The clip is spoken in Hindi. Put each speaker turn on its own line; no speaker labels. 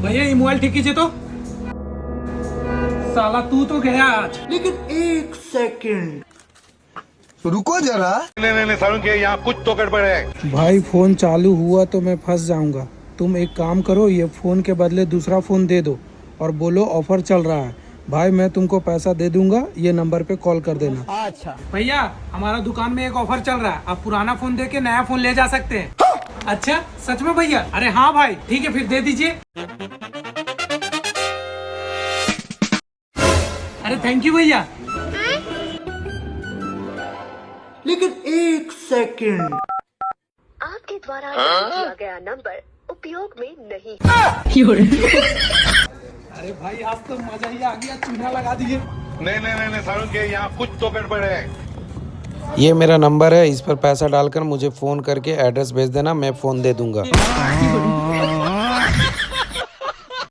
भैया ये मोबाइल ठीक कीजिए तो। साला तू तो गया आज।
लेकिन एक सेकंड
रुको जरा।
नहीं सारुण के यहाँ कुछ तो गड़बड़ है।
भाई फोन चालू हुआ तो मैं फंस जाऊंगा। तुम एक काम करो, ये फोन के बदले दूसरा फोन दे दो और बोलो ऑफर चल रहा है। भाई मैं तुमको पैसा दे दूंगा, ये नंबर पे कॉल कर देना।
अच्छा
भैया हमारा दुकान में एक ऑफर चल रहा है, आप पुराना फोन दे के नया फोन ले जा सकते हैं। अच्छा सच में भैया? अरे हाँ भाई ठीक है फिर दे दीजिए। अरे थैंक यू भैया।
लेकिन एक सेकंड
आपके द्वारा दिया गया नंबर उपयोग में नहीं।
अरे भाई आज तो मजा ही आ गया, चूना लगा दिए।
नहीं सारुण के यहाँ कुछ तो गड़बड़ है।
ये मेरा नंबर है, इस पर पैसा डालकर मुझे फ़ोन करके एड्रेस भेज देना, मैं फ़ोन दे दूंगा।